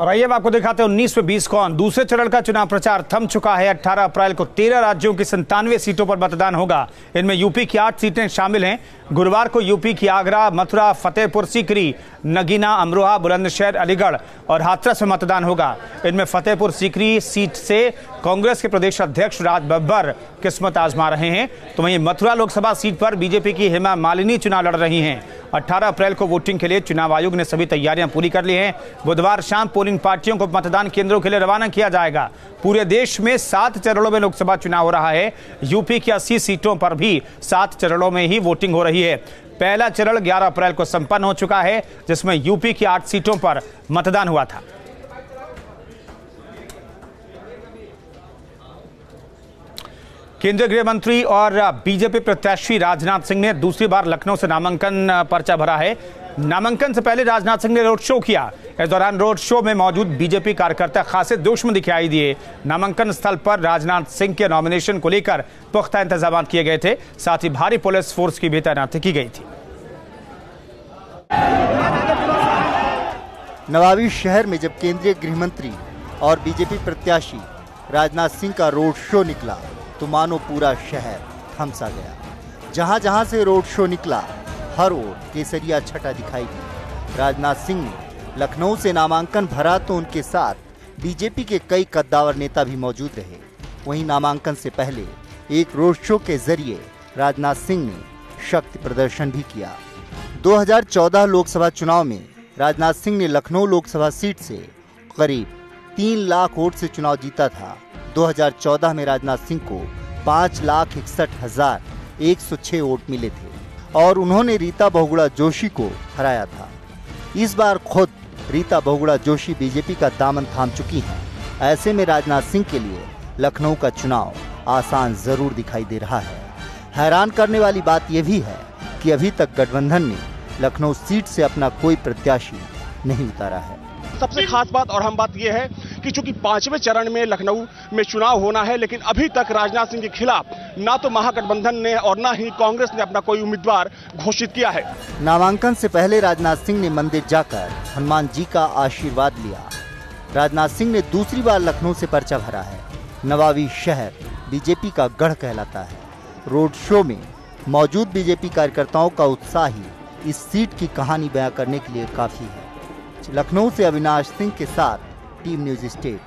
और आइए अब आपको दिखाते हैं 19 में 20 कौन। दूसरे चरण का चुनाव प्रचार थम चुका है। 18 अप्रैल को 13 राज्यों की 97 सीटों पर मतदान होगा। इनमें यूपी की 8 सीटें शामिल हैं। गुरुवार को यूपी की आगरा, मथुरा, फतेहपुर सीकरी, नगीना, अमरोहा, बुलंदशहर, अलीगढ़ और हाथरस में मतदान होगा। इनमें फतेहपुर सीकरी सीट से कांग्रेस के प्रदेश अध्यक्ष राज बब्बर किस्मत आजमा रहे हैं, तो वहीं मथुरा लोकसभा सीट पर बीजेपी की हेमा मालिनी चुनाव लड़ रही हैं। 18 अप्रैल को वोटिंग के लिए चुनाव आयोग ने सभी तैयारियां पूरी कर ली हैं। बुधवार शाम पोलिंग पार्टियों को मतदान केंद्रों के लिए रवाना किया जाएगा। पूरे देश में 7 चरणों में लोकसभा चुनाव हो रहा है। यूपी की 80 सीटों पर भी 7 चरणों में ही वोटिंग हो रही है। पहला चरण 11 अप्रैल को संपन्न हो चुका है, जिसमें यूपी की 8 सीटों पर मतदान हुआ था। केंद्रीय गृह मंत्री और बीजेपी प्रत्याशी राजनाथ सिंह ने दूसरी बार लखनऊ से नामांकन पर्चा भरा है। नामांकन से पहले राजनाथ सिंह ने रोड शो किया। इस दौरान रोड शो में मौजूद बीजेपी कार्यकर्ता खासे जोश में दिखाई दिए। नामांकन स्थल पर राजनाथ सिंह के नॉमिनेशन को लेकर पुख्ता इंतजाम किए गए थे। साथ ही भारी पुलिस फोर्स की भी तैनाती की गई थी। नवाबी शहर में जब केंद्रीय गृह मंत्री और बीजेपी प्रत्याशी राजनाथ सिंह का रोड शो निकला तो मानो पूरा शहर थम सा गया। जहां जहां से रोड शो निकला हर ओर केसरिया छटा दिखाई दी। राजनाथ सिंह ने लखनऊ से नामांकन भरा तो उनके साथ बीजेपी के कई कद्दावर नेता भी मौजूद रहे। वहीं नामांकन से पहले एक रोड शो के जरिए राजनाथ सिंह ने शक्ति प्रदर्शन भी किया। 2014 लोकसभा चुनाव में राजनाथ सिंह ने लखनऊ लोकसभा सीट से करीब 3 लाख वोट से चुनाव जीता था। 2014 में राजनाथ सिंह को 5,61,106 वोट मिले थे और उन्होंने रीता बहुगुणा जोशी को हराया था। इस बार खुद रीता बहुगुणा जोशी बीजेपी का दामन थाम चुकी हैं। ऐसे में राजनाथ सिंह के लिए लखनऊ का चुनाव आसान जरूर दिखाई दे रहा है। हैरान करने वाली बात यह भी है कि अभी तक गठबंधन ने लखनऊ सीट से अपना कोई प्रत्याशी नहीं उतारा है। सबसे खास बात और अहम बात यह है कि चूंकि 5वें चरण में लखनऊ में चुनाव होना है, लेकिन अभी तक राजनाथ सिंह के खिलाफ ना तो महागठबंधन ने और ना ही कांग्रेस ने अपना कोई उम्मीदवार घोषित किया है। नामांकन से पहले राजनाथ सिंह ने मंदिर जाकर हनुमान जी का आशीर्वाद लिया। राजनाथ सिंह ने दूसरी बार लखनऊ से पर्चा भरा है। नवाबी शहर बीजेपी का गढ़ कहलाता है। रोड शो में मौजूद बीजेपी कार्यकर्ताओं का उत्साह ही इस सीट की कहानी बयां करने के लिए काफी है। लखनऊ से अविनाश सिंह के साथ टीम न्यूज स्टेट।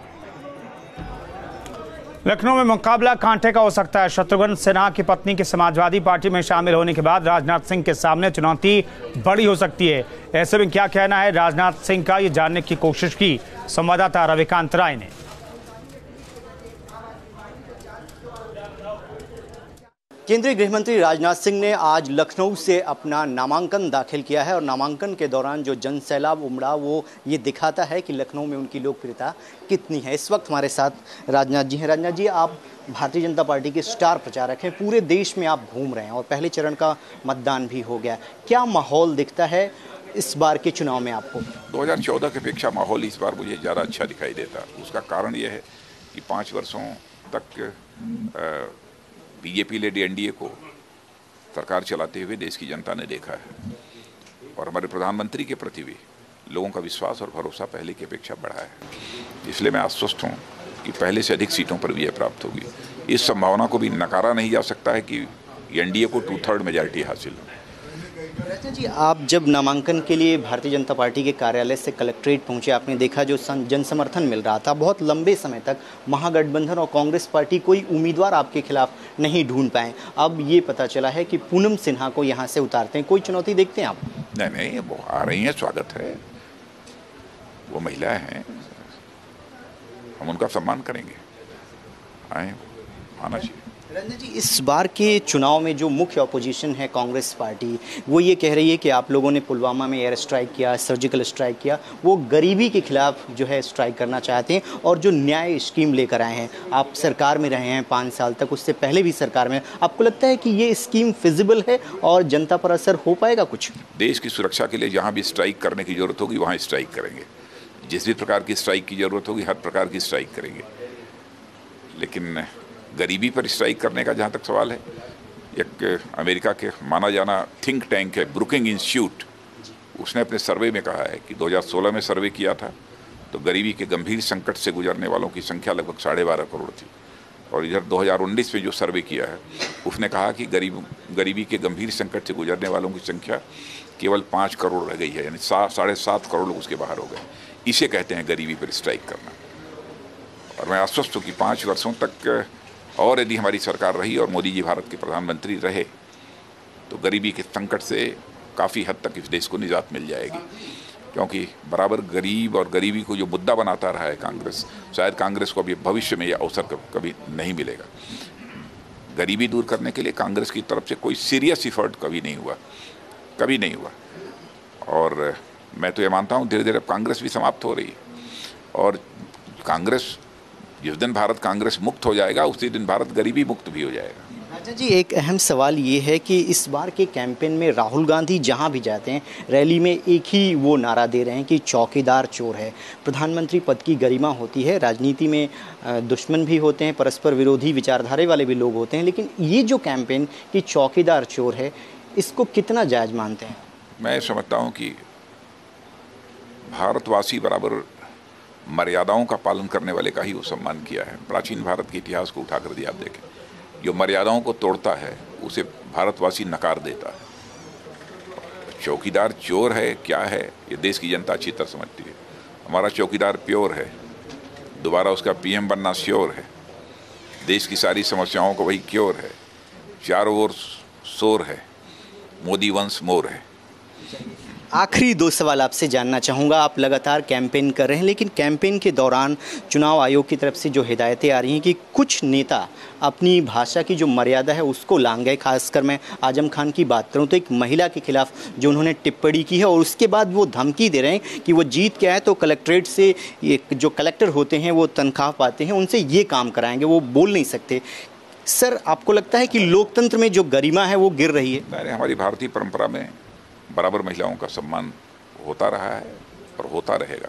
लखनऊ में मुकाबला कांटे का हो सकता है। शत्रुघ्न सिन्हा की पत्नी के समाजवादी पार्टी में शामिल होने के बाद राजनाथ सिंह के सामने चुनौती बड़ी हो सकती है। ऐसे में क्या कहना है राजनाथ सिंह का, ये जानने की कोशिश की संवाददाता रविकांत राय ने। केंद्रीय गृह मंत्री राजनाथ सिंह ने आज लखनऊ से अपना नामांकन दाखिल किया है और नामांकन के दौरान जो जनसैलाब उमड़ा वो ये दिखाता है कि लखनऊ में उनकी लोकप्रियता कितनी है। इस वक्त हमारे साथ राजनाथ जी हैं। राजनाथ जी, आप भारतीय जनता पार्टी के स्टार प्रचारक हैं। पूरे देश में आप घूम रहे हैं और पहले चरण का मतदान भी हो गया। क्या माहौल दिखता है इस बार के चुनाव में आपको? 2014 की अपेक्षा माहौल इस बार मुझे ज़्यादा अच्छा दिखाई देता। उसका कारण यह है कि 5 वर्षों तक बीजेपी लेड एनडीए को सरकार चलाते हुए देश की जनता ने देखा है और हमारे प्रधानमंत्री के प्रति भी लोगों का विश्वास और भरोसा पहले की अपेक्षा बढ़ा है। इसलिए मैं आश्वस्त हूँ कि पहले से अधिक सीटों पर विजय प्राप्त होगी। इस संभावना को भी नकारा नहीं जा सकता है कि एनडीए को 2/3 मेजॉरिटी हासिल हो। राजनाथ जी, आप जब नामांकन के लिए भारतीय जनता पार्टी के कार्यालय से कलेक्ट्रेट पहुंचे, आपने देखा जो जन समर्थन मिल रहा था। बहुत लंबे समय तक महागठबंधन और कांग्रेस पार्टी कोई उम्मीदवार आपके खिलाफ नहीं ढूंढ पाए। अब ये पता चला है कि पूनम सिन्हा को यहाँ से उतारते हैं। कोई चुनौती देखते हैं आप? नहीं, वो आ रही हैं, स्वागत है। वो महिलाएं हैं, हम उनका सम्मान करेंगे। आए, आना चाहिए। राजनाथ जी, इस बार के चुनाव में जो मुख्य अपोजिशन है कांग्रेस पार्टी, वो ये कह रही है कि आप लोगों ने पुलवामा में एयर स्ट्राइक किया, सर्जिकल स्ट्राइक किया, वो गरीबी के खिलाफ जो है स्ट्राइक करना चाहते हैं और जो न्याय स्कीम लेकर आए हैं। आप सरकार में रहे हैं 5 साल तक, उससे पहले भी सरकार में। आपको लगता है कि ये स्कीम फिजिबल है और जनता पर असर हो पाएगा कुछ? देश की सुरक्षा के लिए जहाँ भी स्ट्राइक करने की जरूरत होगी वहाँ स्ट्राइक करेंगे। जिस भी प्रकार की स्ट्राइक की जरूरत होगी हर प्रकार की स्ट्राइक करेंगे। लेकिन गरीबी पर स्ट्राइक करने का जहाँ तक सवाल है, एक अमेरिका के माना जाना थिंक टैंक है ब्रुकिंग इंस्टीट्यूट, उसने अपने सर्वे में कहा है कि 2016 में सर्वे किया था तो गरीबी के गंभीर संकट से गुजरने वालों की संख्या लगभग 12.5 करोड़ थी। और इधर 2019 में जो सर्वे किया है उसने कहा कि गरीबी के गंभीर संकट से गुजरने वालों की संख्या केवल 5 करोड़ रह गई है, यानी 7.5 करोड़ लोग उसके बाहर हो गए। इसे कहते हैं गरीबी पर स्ट्राइक करना। और मैं आश्वस्त हूँ कि 5 वर्षों तक और यदि हमारी सरकार रही और मोदी जी भारत के प्रधानमंत्री रहे तो गरीबी के संकट से काफ़ी हद तक इस देश को निजात मिल जाएगी। क्योंकि बराबर गरीब और गरीबी को जो मुद्दा बनाता रहा है कांग्रेस, शायद कांग्रेस को अभी भविष्य में यह अवसर कभी नहीं मिलेगा। गरीबी दूर करने के लिए कांग्रेस की तरफ से कोई सीरियस इफर्ट कभी नहीं हुआ। और मैं तो ये मानता हूँ धीरे धीरे अब कांग्रेस भी समाप्त हो रही है। और कांग्रेस, जिस दिन भारत कांग्रेस मुक्त हो जाएगा उसी दिन भारत गरीबी मुक्त भी हो जाएगा। राजा जी, एक अहम सवाल ये है कि इस बार के कैंपेन में राहुल गांधी जहां भी जाते हैं रैली में एक ही वो नारा दे रहे हैं कि चौकीदार चोर है। प्रधानमंत्री पद की गरिमा होती है, राजनीति में दुश्मन भी होते हैं, परस्पर विरोधी विचारधारा वाले भी लोग होते हैं, लेकिन ये जो कैंपेन कि चौकीदार चोर है, इसको कितना जायज़ मानते हैं? मैं समझता हूँ कि भारतवासी बराबर मर्यादाओं का पालन करने वाले का ही वो सम्मान किया है। प्राचीन भारत के इतिहास को उठा कर दिया आप देखें, जो मर्यादाओं को तोड़ता है उसे भारतवासी नकार देता है। चौकीदार चोर है क्या है ये देश की जनता अच्छी तरह समझती है। हमारा चौकीदार प्योर है, दोबारा उसका पीएम बनना श्योर है, देश की सारी समस्याओं को वही क्योर है, चारों ओर शोर है, मोदी वंस मोर है। आखिरी 2 सवाल आपसे जानना चाहूँगा। आप लगातार कैंपेन कर रहे हैं, लेकिन कैंपेन के दौरान चुनाव आयोग की तरफ से जो हिदायतें आ रही हैं कि कुछ नेता अपनी भाषा की जो मर्यादा है उसको लांघ गए। खासकर मैं आजम खान की बात करूं तो एक महिला के खिलाफ जो उन्होंने टिप्पणी की है और उसके बाद वो धमकी दे रहे हैं कि वो जीत के आए तो कलेक्ट्रेट से ये जो कलेक्टर होते हैं वो तनख्वाह पाते हैं, उनसे ये काम कराएंगे, वो बोल नहीं सकते। सर, आपको लगता है कि लोकतंत्र में जो गरिमा है वो गिर रही है? हमारी भारतीय परंपरा में बराबर महिलाओं का सम्मान होता रहा है और होता रहेगा।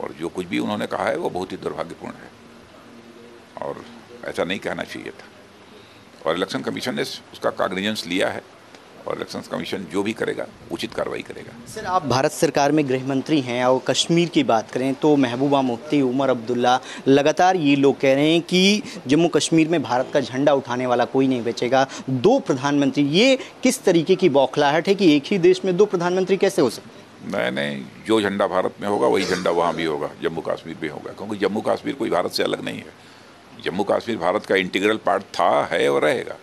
और जो कुछ भी उन्होंने कहा है वो बहुत ही दुर्भाग्यपूर्ण है और ऐसा नहीं कहना चाहिए था। और इलेक्शन कमीशन ने उसका कॉग्निजेंस लिया है और इलेक्शन कमीशन जो भी करेगा उचित कार्रवाई करेगा। सर, आप भारत सरकार में गृह मंत्री हैं और कश्मीर की बात करें तो महबूबा मुफ्ती, उमर अब्दुल्ला, लगातार ये लोग कह रहे हैं कि जम्मू कश्मीर में भारत का झंडा उठाने वाला कोई नहीं बचेगा। 2 प्रधानमंत्री, ये किस तरीके की बौखलाहट है कि एक ही देश में 2 प्रधानमंत्री कैसे हो सकते? नहीं, जो झंडा भारत में होगा वही झंडा वहाँ भी होगा, जम्मू कश्मीर भी होगा। क्योंकि जम्मू कश्मीर कोई भारत से अलग नहीं है। जम्मू कश्मीर भारत का इंटीग्रल पार्ट था, है और रहेगा।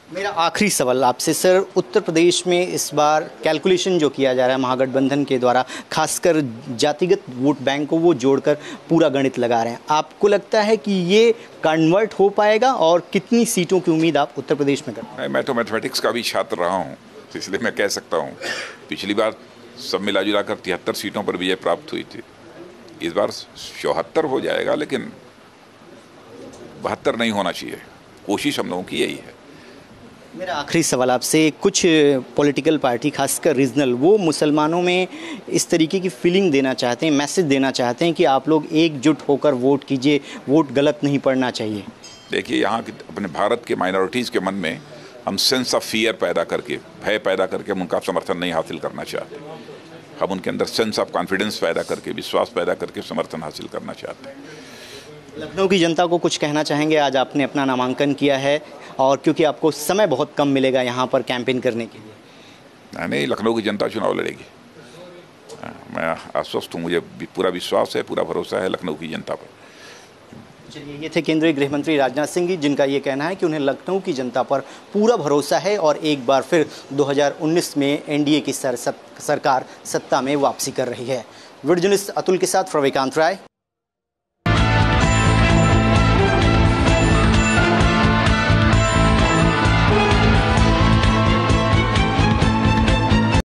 मेरा आखिरी सवाल आपसे सर, उत्तर प्रदेश में इस बार कैलकुलेशन जो किया जा रहा है महागठबंधन के द्वारा, खासकर जातिगत वोट बैंक को वो जोड़कर पूरा गणित लगा रहे हैं, आपको लगता है कि ये कन्वर्ट हो पाएगा और कितनी सीटों की उम्मीद आप उत्तर प्रदेश में करते हैं? मैं तो मैथमेटिक्स का भी छात्र रहा हूँ, इसलिए मैं कह सकता हूँ पिछली बार सब मिला जुला कर 73 सीटों पर विजय प्राप्त हुई थी। इस बार 74 हो जाएगा, लेकिन 72 नहीं होना चाहिए। कोशिश हम लोगों की यही है। मेरा आखिरी सवाल आपसे, कुछ पॉलिटिकल पार्टी खासकर रीजनल वो मुसलमानों में इस तरीके की फीलिंग देना चाहते हैं, मैसेज देना चाहते हैं कि आप लोग एकजुट होकर वोट कीजिए, वोट गलत नहीं पड़ना चाहिए। देखिए, यहाँ के अपने भारत के माइनॉरिटीज़ के मन में हम सेंस ऑफ फियर पैदा करके, भय पैदा करके हम उनका समर्थन नहीं हासिल करना चाहते। हम उनके अंदर सेंस ऑफ कॉन्फिडेंस पैदा करके, विश्वास पैदा करके समर्थन हासिल करना चाहते हैं। लखनऊ की जनता को कुछ कहना चाहेंगे? आज आपने अपना नामांकन किया है और क्योंकि आपको समय बहुत कम मिलेगा यहाँ पर कैंपेन करने के लिए। नहीं, लखनऊ की जनता चुनाव लड़ेगी। मैं आश्वस्त हूँ, मुझे पूरा विश्वास है, पूरा भरोसा है लखनऊ की जनता पर। चलिए, ये थे केंद्रीय गृह मंत्री राजनाथ सिंह जी, जिनका ये कहना है कि उन्हें लखनऊ की जनता पर पूरा भरोसा है और एक बार फिर 2019 में एनडीए की सरकार सत्ता में वापसी कर रही है। वीडियो जर्नलिस्ट अतुल के साथ रविकांत राय।